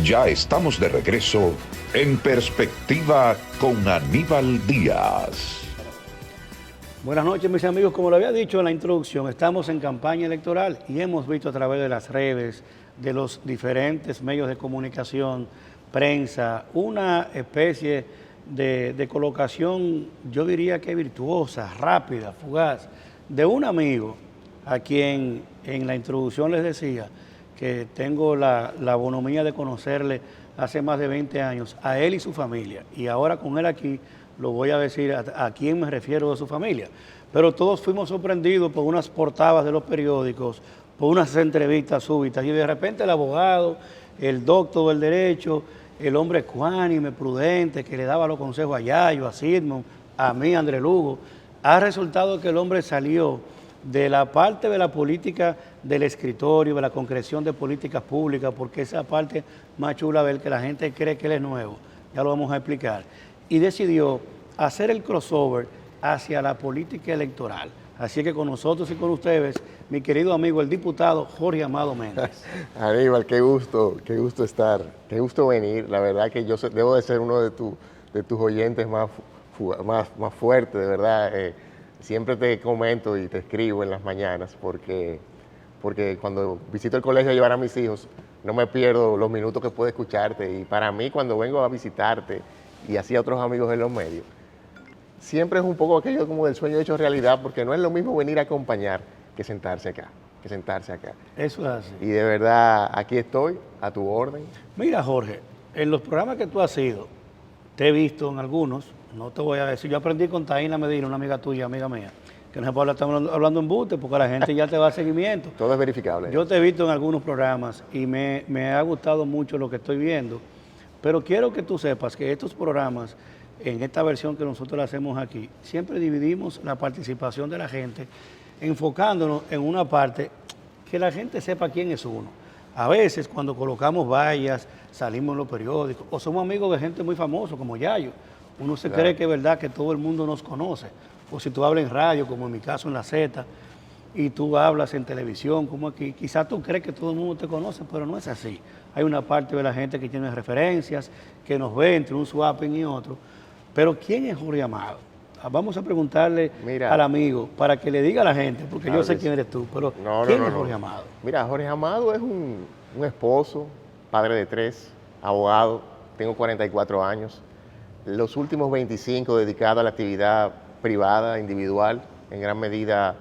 Ya estamos de regreso en Perspectiva con Aníbal Díaz. Buenas noches, mis amigos. Como lo había dicho en la introducción, estamos en campaña electoral y hemos visto a través de las redes, de los diferentes medios de comunicación, prensa, una especie de colocación, yo diría que virtuosa, rápida, fugaz, de un amigo a quien en la introducción les decía que tengo la bonomía de conocerle hace más de 20 años, a él y su familia. Y ahora con él aquí lo voy a decir a quién me refiero de su familia. Pero todos fuimos sorprendidos por unas portadas de los periódicos, por unas entrevistas súbitas. Y de repente el abogado, el doctor del derecho, el hombre ecuánime, prudente, que le daba los consejos a Yayo, a Sidmon, a mí, a André Lugo, ha resultado que el hombre salió de la parte de la política del escritorio, de la concreción de políticas públicas, porque esa parte más chula de él, que la gente cree que él es nuevo, ya lo vamos a explicar, y decidió hacer el crossover hacia la política electoral. Así que con nosotros y con ustedes, mi querido amigo, el diputado Jorge Amado Méndez. Aníbal, qué gusto estar, qué gusto venir. La verdad que yo debo de ser uno de tus oyentes más fuertes, de verdad. Siempre te comento y te escribo en las mañanas porque cuando visito el colegio a llevar a mis hijos, no me pierdo los minutos que puedo escucharte. Y para mí, cuando vengo a visitarte y así a otros amigos en los medios, siempre es un poco aquello como del sueño hecho realidad, porque no es lo mismo venir a acompañar que sentarse acá. Eso es así. Y de verdad, aquí estoy, a tu orden. Mira, Jorge, en los programas que tú has ido, te he visto en algunos, no te voy a decir, yo aprendí con Taina Medina, una amiga tuya, amiga mía, que no se puede estar hablando en buste porque la gente ya te va a seguimiento. Todo es verificable. Yo te he visto en algunos programas y me ha gustado mucho lo que estoy viendo, pero quiero que tú sepas que estos programas, en esta versión que nosotros la hacemos aquí, siempre dividimos la participación de la gente, enfocándonos en una parte que la gente sepa quién es uno. A veces cuando colocamos vallas, salimos en los periódicos, o somos amigos de gente muy famosa como Yayo, uno se cree que es verdad que todo el mundo nos conoce. O si tú hablas en radio, como en mi caso en la Z, y tú hablas en televisión, como aquí, quizás tú crees que todo el mundo te conoce, pero no es así. Hay una parte de la gente que tiene referencias, que nos ve entre un swapping y otro. Pero ¿quién es Jorge Amado? Vamos a preguntarle al amigo para que le diga a la gente, porque yo sé quién eres tú, pero ¿quién es Jorge Amado? Mira, Jorge Amado es un esposo, padre de 3, abogado, tengo 44 años. Los últimos 25 dedicado a la actividad privada, individual, en gran medida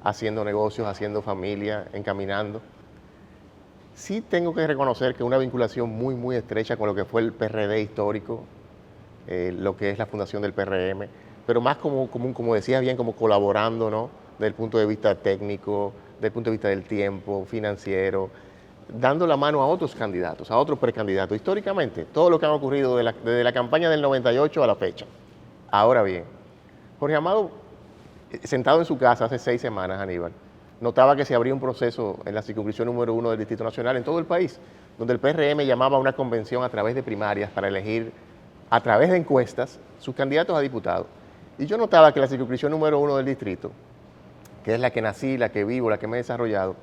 haciendo negocios, haciendo familia, encaminando. Sí tengo que reconocer que una vinculación muy estrecha con lo que fue el PRD histórico, lo que es la fundación del PRM, pero más como decías bien, como colaborando, ¿no? Desde el punto de vista técnico, desde el punto de vista del tiempo, financiero, dando la mano a otros candidatos, a otros precandidatos. Históricamente, todo lo que ha ocurrido desde la campaña del 98 a la fecha. Ahora bien, Jorge Amado, sentado en su casa hace 6 semanas, Aníbal, notaba que se abría un proceso en la circunscripción número 1 del Distrito Nacional en todo el país, donde el PRM llamaba a una convención a través de primarias para elegir, a través de encuestas, sus candidatos a diputados. Y yo notaba que la circunscripción número 1 del distrito, que es la que nací, la que vivo, la que me he desarrollado,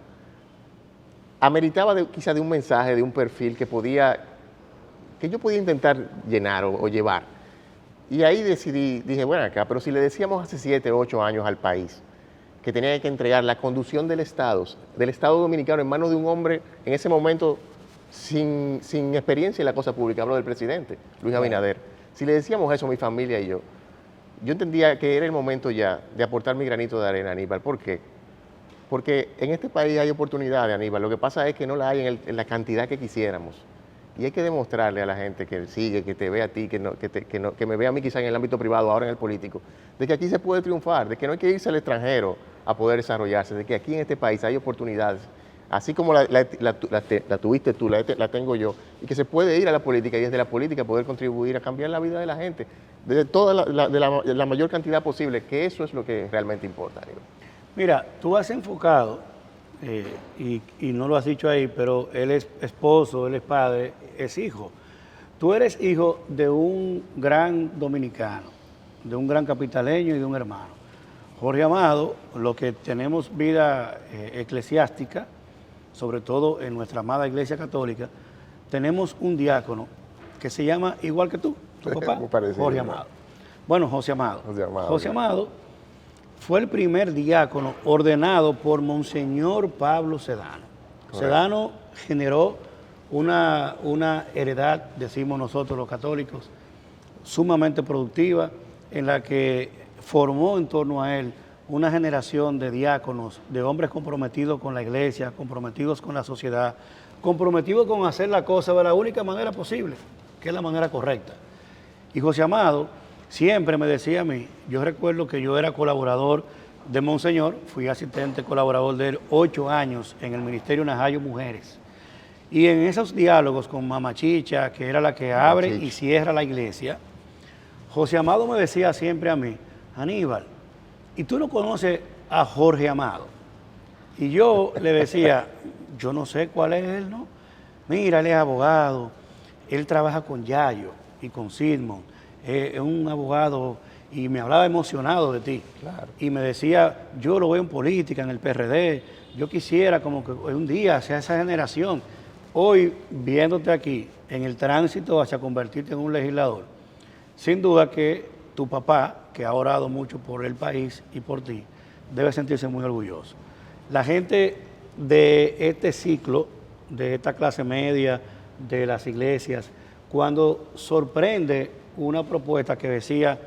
ameritaba quizá de un mensaje, de un perfil que yo podía intentar llenar o llevar. Y ahí dije, bueno, acá, pero si le decíamos hace 7, 8 años al país que tenía que entregar la conducción del Estado Dominicano en manos de un hombre en ese momento sin experiencia en la cosa pública, hablo del presidente, Luis Abinader. Si le decíamos eso a mi familia y yo entendía que era el momento ya de aportar mi granito de arena, Aníbal. ¿Por qué? Porque en este país hay oportunidades, Aníbal. Lo que pasa es que no la hay en la cantidad que quisiéramos. Y hay que demostrarle a la gente que sigue, que te ve a ti, que me ve a mí quizá en el ámbito privado, ahora en el político, de que aquí se puede triunfar, de que no hay que irse al extranjero a poder desarrollarse, de que aquí en este país hay oportunidades, así como la tuviste tú, la tengo yo, y que se puede ir a la política y desde la política poder contribuir a cambiar la vida de la gente, de toda la mayor cantidad posible, que eso es lo que realmente importa, Aníbal. Mira, tú has enfocado, y no lo has dicho ahí, pero él es esposo, él es padre, es hijo. Tú eres hijo de un gran dominicano, de un gran capitaleño y de un hermano. Jorge Amado, lo que tenemos vida eclesiástica, sobre todo en nuestra amada Iglesia Católica, tenemos un diácono que se llama igual que tú, tu papá, Muy parecido, Jorge ¿no? Amado. Bueno, José Amado. José Amado fue el primer diácono ordenado por Monseñor Pablo Sedano. Correcto. Sedano generó una heredad, decimos nosotros los católicos, sumamente productiva, en la que formó en torno a él una generación de diáconos, de hombres comprometidos con la iglesia, comprometidos con la sociedad, comprometidos con hacer la cosa de la única manera posible, que es la manera correcta. Y José Amado siempre me decía a mí, yo recuerdo que yo era colaborador de Monseñor, fui asistente colaborador de él 8 años en el Ministerio Najayo Mujeres. Y en esos diálogos con Mama Chicha, que era la que abre y cierra la iglesia, José Amado me decía siempre a mí, Aníbal, ¿y tú no conoces a Jorge Amado? Y yo le decía, yo no sé cuál es él, ¿no? Mira, él es abogado, él trabaja con Yayo y con Sidmon, es un abogado, y me hablaba emocionado de ti. Claro. Y me decía, yo lo veo en política, en el PRD, yo quisiera como que un día sea esa generación. Hoy, viéndote aquí, en el tránsito hacia convertirte en un legislador, sin duda que tu papá, que ha orado mucho por el país y por ti, debe sentirse muy orgulloso. La gente de este ciclo, de esta clase media, de las iglesias, cuando sorprende una propuesta que decía,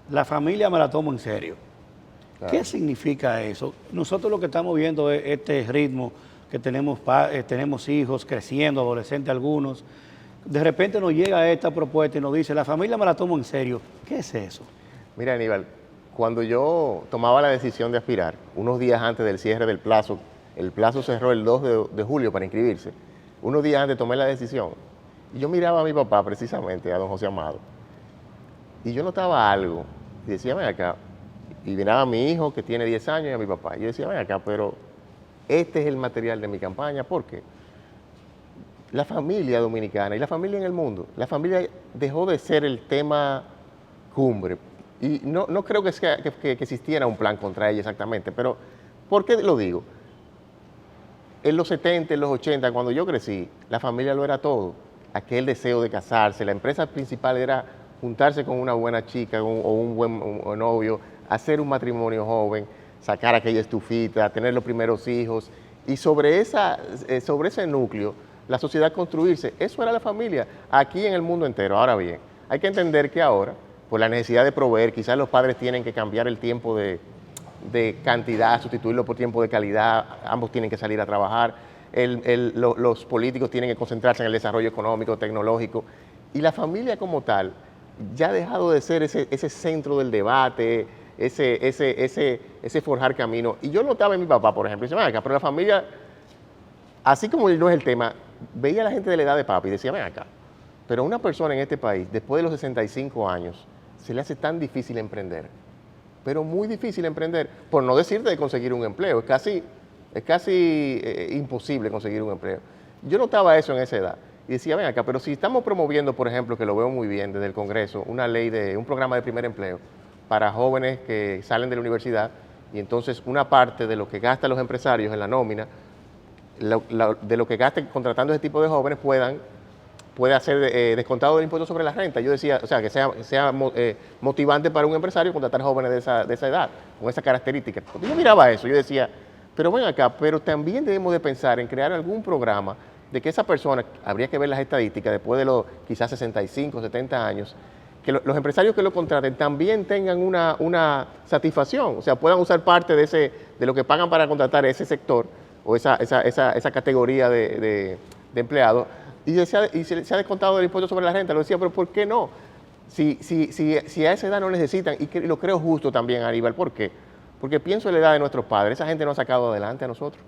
la familia me la tomo en serio. Claro. ¿Qué significa eso? Nosotros lo que estamos viendo es este ritmo que tenemos hijos creciendo, adolescentes algunos. De repente nos llega esta propuesta y nos dice, la familia me la tomo en serio. ¿Qué es eso? Mira, Aníbal, cuando yo tomaba la decisión de aspirar, unos días antes del cierre del plazo, el plazo cerró el 2 de julio para inscribirse, unos días antes tomé la decisión, y yo miraba a mi papá precisamente, a don José Amado, y yo notaba algo, y decía, ven acá, y miraba a mi hijo que tiene 10 años y a mi papá, y yo decía, ven acá, pero este es el material de mi campaña, ¿por qué? La familia dominicana y la familia en el mundo, la familia dejó de ser el tema cumbre. Y no creo que existiera un plan contra ella exactamente, pero ¿por qué lo digo? En los 70, en los 80, cuando yo crecí, la familia lo era todo. Aquel deseo de casarse, la empresa principal era juntarse con una buena chica o un buen novio, hacer un matrimonio joven, sacar aquella estufita, tener los primeros hijos. Y sobre ese núcleo, la sociedad construirse, eso era la familia, aquí en el mundo entero. Ahora bien, hay que entender que ahora, por la necesidad de proveer, quizás los padres tienen que cambiar el tiempo de cantidad, sustituirlo por tiempo de calidad, ambos tienen que salir a trabajar, los políticos tienen que concentrarse en el desarrollo económico, tecnológico, y la familia como tal ya ha dejado de ser ese centro del debate, ese forjar camino. Y yo notaba en mi papá, por ejemplo, y decía, ven acá, pero la familia, así como no es el tema, veía a la gente de la edad de papi y decía, ven acá, pero a una persona en este país, después de los 65 años, se le hace tan difícil emprender, pero muy difícil emprender, por no decirte de conseguir un empleo, es casi imposible conseguir un empleo. Yo notaba eso en esa edad y decía, ven acá, pero si estamos promoviendo, por ejemplo, que lo veo muy bien desde el Congreso, un programa de primer empleo para jóvenes que salen de la universidad y entonces una parte de lo que gastan los empresarios en la nómina, de lo que gasten contratando ese tipo de jóvenes puede hacer descontado del impuesto sobre la renta. Yo decía, o sea, que sea motivante para un empresario contratar jóvenes de esa edad, con esa característica. Cuando yo miraba eso, yo decía, pero ven acá, pero también debemos de pensar en crear algún programa de que esa persona, habría que ver las estadísticas, después de los quizás 65, 70 años, que los empresarios que lo contraten también tengan una satisfacción, o sea, puedan usar parte de lo que pagan para contratar ese sector o esa categoría de empleados, y se ha descontado del impuesto sobre la renta. Lo decía, pero ¿por qué no? Si a esa edad no necesitan, y lo creo justo también, Aníbal, ¿por qué? Porque pienso en la edad de nuestros padres, esa gente nos ha sacado adelante a nosotros,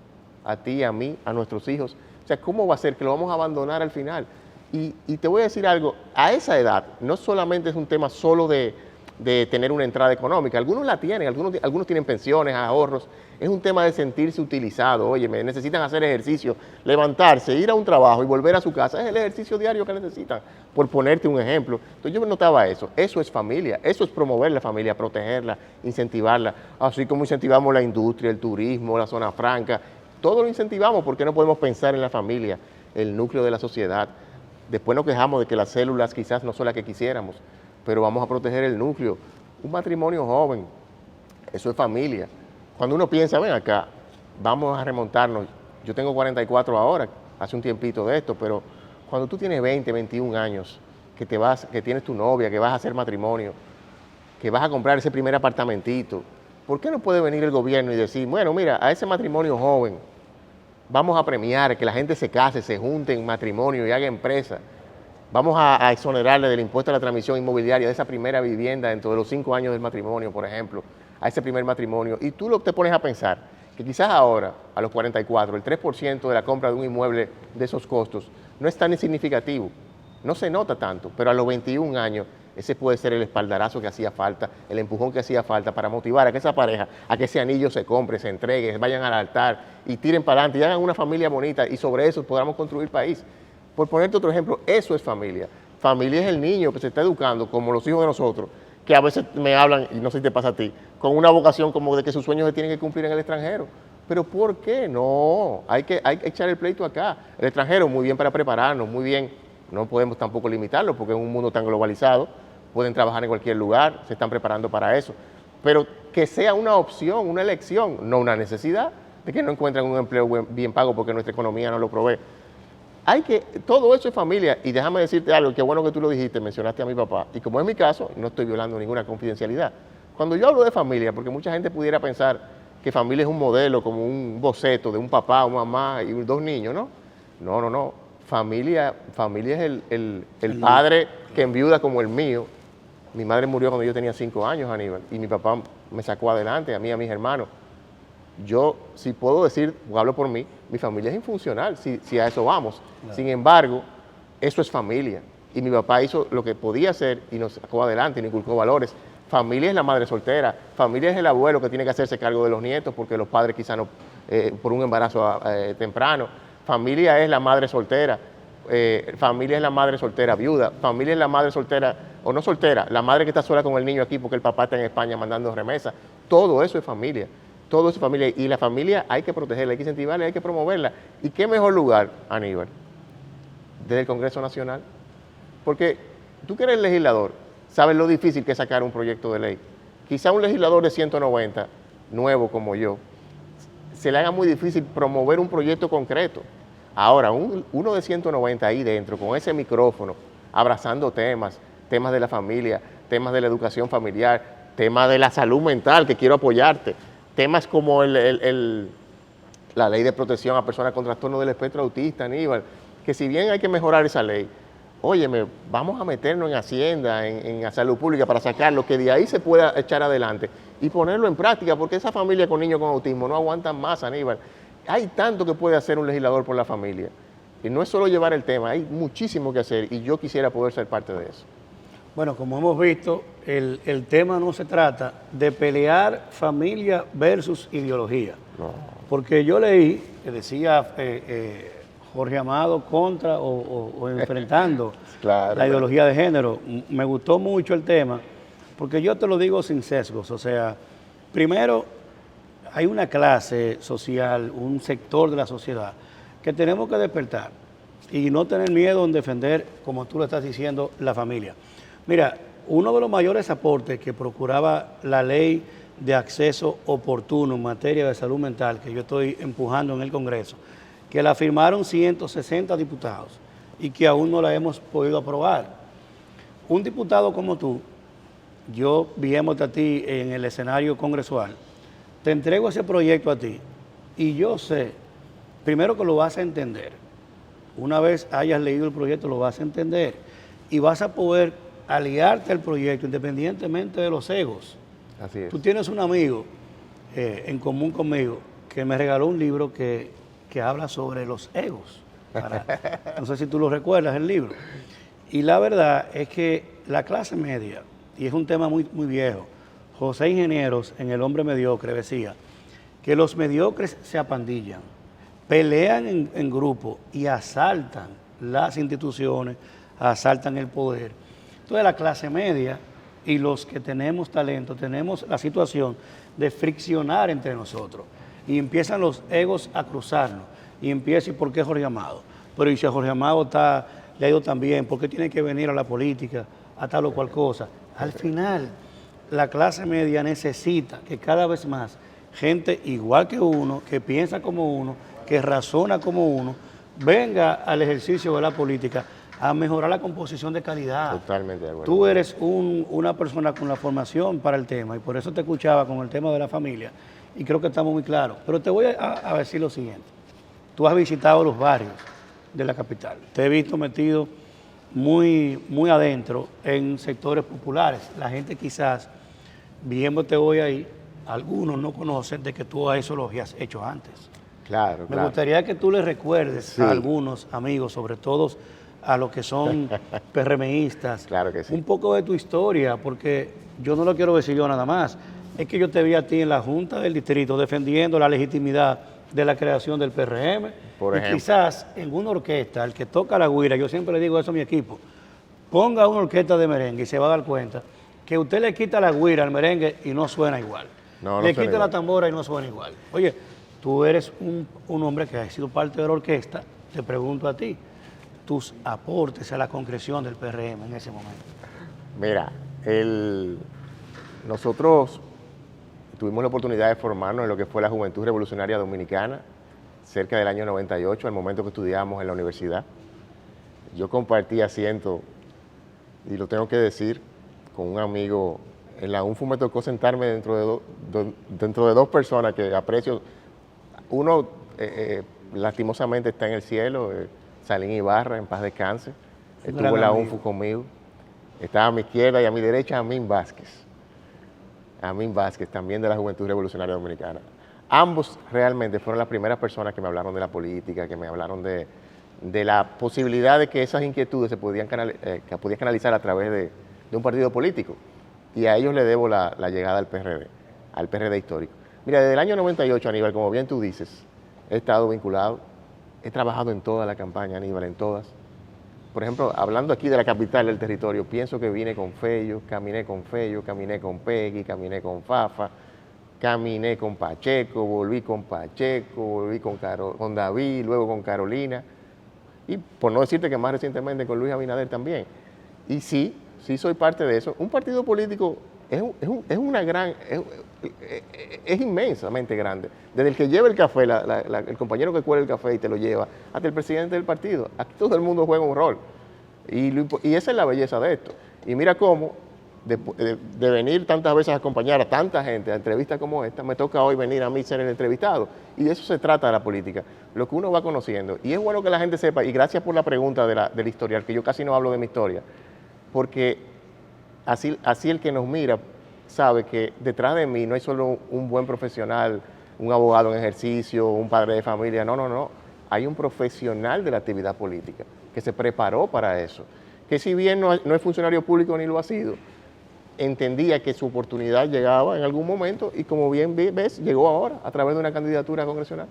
a ti, a mí, a nuestros hijos. O sea, ¿cómo va a ser que lo vamos a abandonar al final? Y te voy a decir algo, a esa edad no solamente es un tema solo de tener una entrada económica, algunos la tienen, algunos tienen pensiones, ahorros, es un tema de sentirse utilizado. Oye, necesitan hacer ejercicio, levantarse, ir a un trabajo y volver a su casa, es el ejercicio diario que necesitan, por ponerte un ejemplo. Entonces yo notaba eso es familia, eso es promover la familia, protegerla, incentivarla, así como incentivamos la industria, el turismo, la zona franca, todo lo incentivamos porque no podemos pensar en la familia, el núcleo de la sociedad. Después nos quejamos de que las células quizás no son las que quisiéramos, pero vamos a proteger el núcleo. Un matrimonio joven, eso es familia. Cuando uno piensa, ven acá, vamos a remontarnos. Yo tengo 44 ahora, hace un tiempito de esto, pero cuando tú tienes 20, 21 años, que tienes tu novia, que vas a hacer matrimonio, que vas a comprar ese primer apartamentito, ¿por qué no puede venir el gobierno y decir, bueno, mira, a ese matrimonio joven vamos a premiar que la gente se case, se junte en matrimonio y haga empresa? Vamos a exonerarle del impuesto a la transmisión inmobiliaria de esa primera vivienda dentro de los 5 años del matrimonio, por ejemplo, a ese primer matrimonio. Y tú te pones a pensar que quizás ahora, a los 44, el 3% de la compra de un inmueble de esos costos no es tan insignificativo, no se nota tanto, pero a los 21 años ese puede ser el espaldarazo que hacía falta, el empujón que hacía falta para motivar a que esa pareja, a que ese anillo se compre, se entregue, vayan al altar y tiren para adelante y hagan una familia bonita y sobre eso podamos construir país. Por ponerte otro ejemplo, eso es familia. Familia es el niño que se está educando, como los hijos de nosotros, que a veces me hablan, y no sé si te pasa a ti, con una vocación como de que sus sueños se tienen que cumplir en el extranjero. Pero ¿por qué? No, hay que echar el pleito acá. El extranjero, muy bien para prepararnos, muy bien, no podemos tampoco limitarlo porque en un mundo tan globalizado pueden trabajar en cualquier lugar, se están preparando para eso. Pero que sea una opción, una elección, no una necesidad de que no encuentren un empleo bien pago porque nuestra economía no lo provee. Todo eso es familia, y déjame decirte algo, qué bueno que tú lo dijiste, mencionaste a mi papá, y como es mi caso, no estoy violando ninguna confidencialidad. Cuando yo hablo de familia, porque mucha gente pudiera pensar que familia es un modelo, como un boceto de un papá, una mamá y 2 niños, ¿no? No. Familia es el padre que enviuda como el mío. Mi madre murió cuando yo tenía 5 años, Aníbal, y mi papá me sacó adelante, a mí y a mis hermanos. Yo, si puedo decir, o hablo por mí, mi familia es infuncional, si a eso vamos. Claro. Sin embargo, eso es familia. Y mi papá hizo lo que podía hacer y nos sacó adelante y nos inculcó valores. Familia es la madre soltera, familia es el abuelo que tiene que hacerse cargo de los nietos porque los padres quizá no, por un embarazo temprano. Familia es la madre soltera, familia es la madre soltera viuda, familia es la madre soltera o no soltera, la madre que está sola con el niño aquí porque el papá está en España mandando remesas. Todo eso es familia. Todo eso es familia, y la familia hay que protegerla, hay que incentivarla, hay que promoverla. ¿Y qué mejor lugar, Aníbal? Desde el Congreso Nacional. Porque tú que eres legislador, sabes lo difícil que es sacar un proyecto de ley. Quizá un legislador de 190, nuevo como yo, se le haga muy difícil promover un proyecto concreto. Ahora, uno de 190 ahí dentro, con ese micrófono, abrazando temas de la familia, temas de la educación familiar, temas de la salud mental, que quiero apoyarte, temas como la ley de protección a personas con trastorno del espectro autista, Aníbal, que si bien hay que mejorar esa ley, óyeme, vamos a meternos en Hacienda, en salud pública para sacar lo que de ahí se pueda echar adelante y ponerlo en práctica, porque esa familia con niños con autismo no aguantan más, Aníbal. Hay tanto que puede hacer un legislador por la familia. Y no es solo llevar el tema, hay muchísimo que hacer y yo quisiera poder ser parte de eso. Bueno, como hemos visto, el tema no se trata de pelear familia versus ideología. No. Porque yo leí que decía Jorge Amado contra o enfrentando claro, la ideología de género. Me gustó mucho el tema, porque yo te lo digo sin sesgos. O sea, primero, hay una clase social, un sector de la sociedad que tenemos que despertar y no tener miedo en defender, como tú lo estás diciendo, la familia. Mira, uno de los mayores aportes que procuraba la ley de acceso oportuno en materia de salud mental, que yo estoy empujando en el Congreso, que la firmaron 160 diputados y que aún no la hemos podido aprobar. Un diputado como tú, yo viéndote a ti en el escenario congresual, te entrego ese proyecto a ti y yo sé, primero que lo vas a entender. Una vez hayas leído el proyecto lo vas a entender y vas a poder aliarte al proyecto independientemente de los egos. Así es. Tú tienes un amigo en común conmigo que me regaló un libro que habla sobre los egos. No sé si tú lo recuerdas, el libro. Y la verdad es que la clase media, y es un tema muy, muy viejo, José Ingenieros en El hombre mediocre decía que los mediocres se apandillan, pelean en grupo y asaltan las instituciones, asaltan el poder. Entonces la clase media y los que tenemos talento tenemos la situación de friccionar entre nosotros y empiezan los egos a cruzarnos y empieza, ¿y por qué Jorge Amado? Pero y si Jorge Amado está le ha ido tan bien, ¿por qué tiene que venir a la política, a tal o cual cosa? Al final, la clase media necesita que cada vez más gente igual que uno, que piensa como uno, que razona como uno, venga al ejercicio de la política a mejorar la composición de calidad. Totalmente de acuerdo. Tú eres una persona con la formación para el tema y por eso te escuchaba con el tema de la familia y creo que estamos muy claros. Pero te voy a decir lo siguiente. Tú has visitado los barrios de la capital. Te he visto metido muy, muy adentro en sectores populares. La gente quizás, viéndote hoy ahí, algunos no conocen de que tú a eso lo habías hecho antes. Claro, Me gustaría que tú le recuerdes a algunos amigos, sobre todo a los que son PRMistas, Claro que sí. un poco de tu historia, porque yo no lo quiero decir yo nada más. Es que yo te vi a ti en la Junta del Distrito defendiendo la legitimidad de la creación del PRM. Por y ejemplo. quizás en una orquesta, el que toca la güira, yo siempre le digo eso a mi equipo, ponga una orquesta de merengue y se va a dar cuenta que usted le quita la güira al merengue y no suena igual. No le suena quita igual. la tambora y no suena igual. Oye, tú eres un hombre que ha sido parte de la orquesta, te pregunto a ti, tus aportes a la concreción del PRM en ese momento. Mira, nosotros tuvimos la oportunidad de formarnos en lo que fue la Juventud Revolucionaria Dominicana, cerca del año 98, al momento que estudiábamos en la universidad. Yo compartí asiento, y lo tengo que decir, con un amigo. En la UNFU me tocó sentarme dentro de dos personas que aprecio. Uno, lastimosamente, está en el cielo, Salín Ibarra, en paz descanse. Estuvo en la UNFU conmigo. Estaba a mi izquierda y a mi derecha Amín Vázquez. Amín Vázquez, también de la Juventud Revolucionaria Dominicana. Ambos realmente fueron las primeras personas que me hablaron de la política, que me hablaron de la posibilidad de que esas inquietudes se podían canalizar a través de un partido político. Y a ellos le debo la llegada al PRD histórico. Mira, desde el año 98, Aníbal, como bien tú dices, he estado vinculado, he trabajado en toda la campaña, Aníbal, en todas. Por ejemplo, hablando aquí de la capital del territorio, pienso que vine con Fello, caminé con Peggy, caminé con Fafa, caminé con Pacheco, volví con Pacheco, volví con David, luego con Carolina, y por no decirte que más recientemente con Luis Abinader también. Y sí soy parte de eso. Un partido político es inmensamente grande. Desde el que lleva el café, el compañero que cuela el café y te lo lleva, hasta el presidente del partido. Aquí todo el mundo juega un rol. Y esa es la belleza de esto. Y mira cómo, de venir tantas veces a acompañar a tanta gente a entrevistas como esta, me toca hoy venir a mí ser el entrevistado. Y de eso se trata la política, lo que uno va conociendo. Y es bueno que la gente sepa, y gracias por la pregunta del historial, que yo casi no hablo de mi historia, porque así el que nos mira sabe que detrás de mí no hay solo un buen profesional, un abogado en ejercicio, un padre de familia, no. Hay un profesional de la actividad política que se preparó para eso, que si bien no es funcionario público ni lo ha sido, entendía que su oportunidad llegaba en algún momento y como bien ves, llegó ahora a través de una candidatura congresional.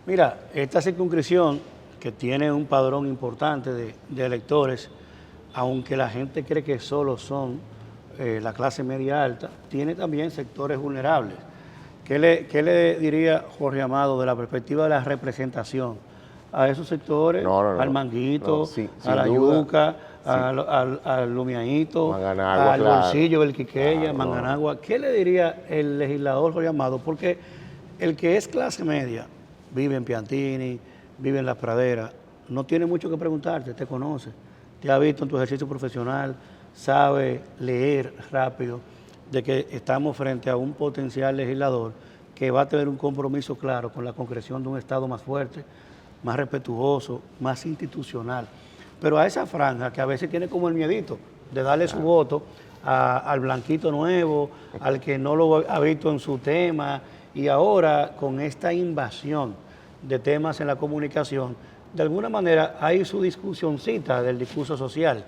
Mira, esta circunscripción que tiene un padrón importante de electores, aunque la gente cree que solo son la clase media alta, tiene también sectores vulnerables. ¿Qué le diría Jorge Amado de la perspectiva de la representación a esos sectores, al Manguito, a la Yuca, al Lumiaito, Manganagua, al Bolsillo, el Quiqueya, Manganagua? ¿Qué le diría el legislador Jorge Amado? Porque el que es clase media, vive en Piantini, vive en La Pradera, no tiene mucho que preguntarte, te conoce, te ha visto en tu ejercicio profesional, sabe leer rápido de que estamos frente a un potencial legislador que va a tener un compromiso claro con la concreción de un Estado más fuerte, más respetuoso, más institucional. Pero a esa franja que a veces tiene como el miedito de darle su voto al blanquito nuevo, al que no lo ha visto en su tema, y ahora con esta invasión de temas en la comunicación, de alguna manera hay su discusioncita del discurso social.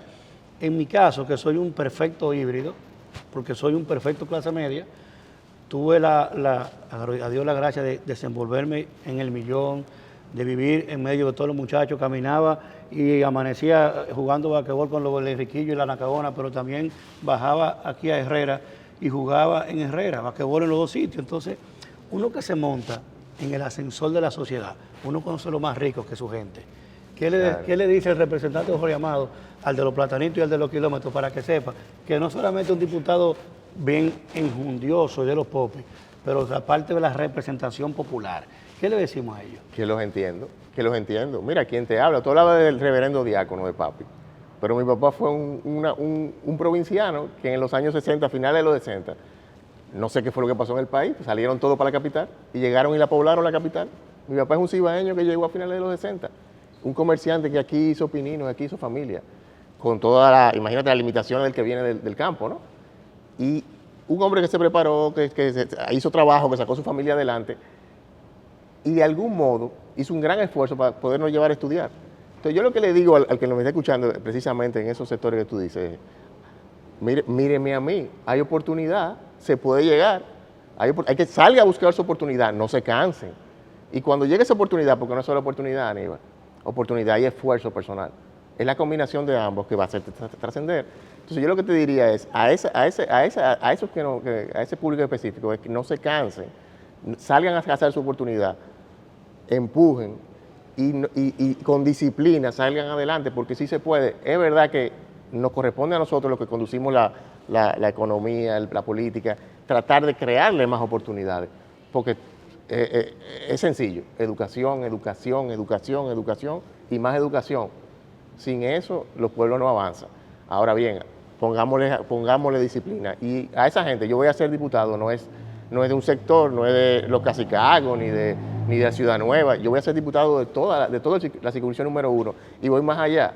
En mi caso, que soy un perfecto híbrido, porque soy un perfecto clase media, tuve a Dios la gracia de desenvolverme en el millón, de vivir en medio de todos los muchachos, caminaba y amanecía jugando basquetbol con los Enriquillo y la Nacagona, pero también bajaba aquí a Herrera y jugaba en Herrera, basquetbol en los dos sitios. Entonces, uno que se monta en el ascensor de la sociedad, uno conoce lo más rico que su gente. ¿Qué le dice el representante Jorge Amado al de los platanitos y al de los kilómetros para que sepa que no solamente un diputado bien enjundioso y de los popes, pero aparte de la representación popular? ¿Qué le decimos a ellos? Que los entiendo. Mira, ¿quién te habla? Tú hablabas del reverendo diácono de papi, pero mi papá fue un provinciano que en los años 60, finales de los 60, no sé qué fue lo que pasó en el país, salieron todos para la capital y llegaron y la poblaron la capital. Mi papá es un cibaeño que llegó a finales de los 60, un comerciante que aquí hizo pininos, aquí hizo familia, con imagínate las limitaciones del que viene del campo, ¿no? Y un hombre que se preparó, que hizo trabajo, que sacó su familia adelante y de algún modo hizo un gran esfuerzo para podernos llevar a estudiar. Entonces yo lo que le digo al que nos está escuchando precisamente en esos sectores que tú dices, míreme a mí, hay oportunidad, se puede llegar, hay que salga a buscar su oportunidad, no se cansen. Y cuando llegue esa oportunidad, porque no es solo oportunidad, Aníbal, oportunidad y esfuerzo personal, es la combinación de ambos que va a hacer trascender. Entonces yo lo que te diría es, a ese público específico, es que no se cansen, salgan a hacer su oportunidad, empujen y con disciplina salgan adelante, porque sí se puede. Es verdad que nos corresponde a nosotros, los que conducimos la economía, la política, tratar de crearle más oportunidades, porque es sencillo, educación y más educación. Sin eso los pueblos no avanzan. Ahora bien, pongámosle disciplina. Y a esa gente, yo voy a ser diputado, no es de un sector, no es de los Cacicagos, ni de la Ciudad Nueva. Yo voy a ser diputado de toda la circunscripción número 1. Y voy más allá.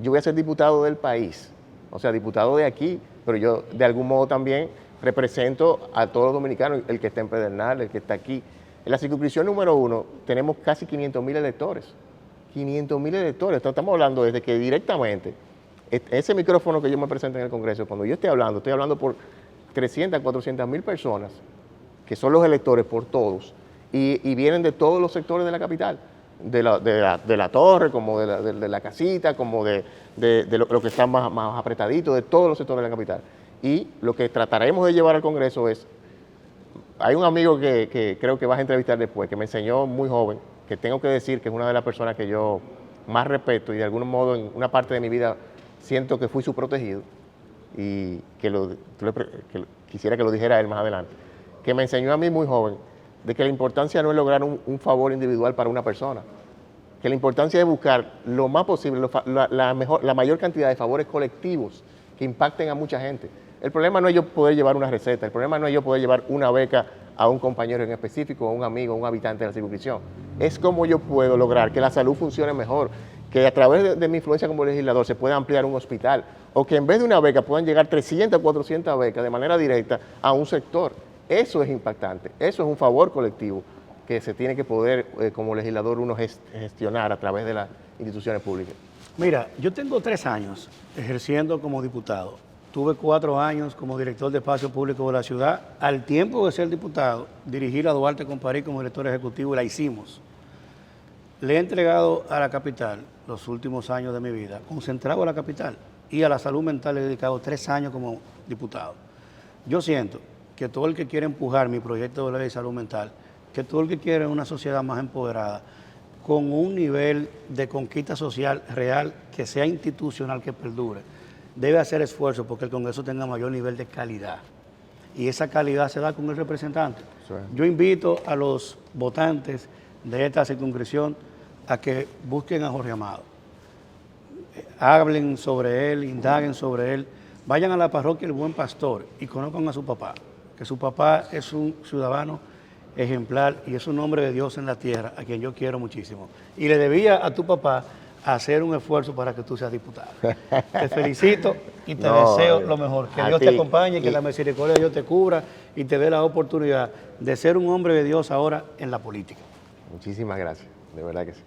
Yo voy a ser diputado del país. O sea, diputado de aquí, pero yo de algún modo también represento a todos los dominicanos, el que está en Pedernales, el que está aquí. En la circunscripción número 1 tenemos casi 500.000 electores. 500.000 electores. Estamos hablando desde que directamente, ese micrófono que yo me presento en el Congreso, cuando yo estoy hablando por 300, 400.000 personas, que son los electores por todos, y vienen de todos los sectores de la capital, de la torre, como de la casita, como de lo que está más apretadito, de todos los sectores de la capital. Y lo que trataremos de llevar al Congreso es, hay un amigo que creo que vas a entrevistar después, que me enseñó muy joven, que tengo que decir que es una de las personas que yo más respeto y de algún modo en una parte de mi vida siento que fui su protegido, y quisiera que lo dijera él más adelante, que me enseñó a mí muy joven de que la importancia no es lograr un favor individual para una persona, que la importancia es buscar lo más posible, la mayor cantidad de favores colectivos que impacten a mucha gente. El problema no es yo poder llevar una receta, el problema no es yo poder llevar una beca a un compañero en específico, a un amigo, a un habitante de la circunscripción. Es cómo yo puedo lograr que la salud funcione mejor, que a través de mi influencia como legislador se pueda ampliar un hospital, o que en vez de una beca puedan llegar 300, 400 becas de manera directa a un sector. Eso es impactante, eso es un favor colectivo que se tiene que poder, como legislador, uno gestionar a través de las instituciones públicas. Mira, yo tengo 3 años ejerciendo como diputado. Tuve 4 años como director de espacio público de la ciudad. Al tiempo de ser diputado, dirigí la Duarte con París como director ejecutivo y la hicimos. Le he entregado a la capital los últimos años de mi vida, concentrado a la capital, y a la salud mental he dedicado 3 años como diputado. Yo siento que todo el que quiere empujar mi proyecto de ley de salud mental, que todo el que quiere una sociedad más empoderada, con un nivel de conquista social real, que sea institucional, que perdure, debe hacer esfuerzo porque el Congreso tenga mayor nivel de calidad. Y esa calidad se da con el representante. Sí. Yo invito a los votantes de esta circunscripción a que busquen a Jorge Amado. Hablen sobre él, indaguen sobre él, vayan a la parroquia El Buen Pastor y conozcan a su papá, que su papá es un ciudadano ejemplar y es un hombre de Dios en la tierra, a quien yo quiero muchísimo. Y le debía a tu papá hacer un esfuerzo para que tú seas diputado. Te felicito y te deseo lo mejor. Que Dios te acompañe, que la misericordia de Dios te cubra y te dé la oportunidad de ser un hombre de Dios ahora en la política. Muchísimas gracias, de verdad que sí.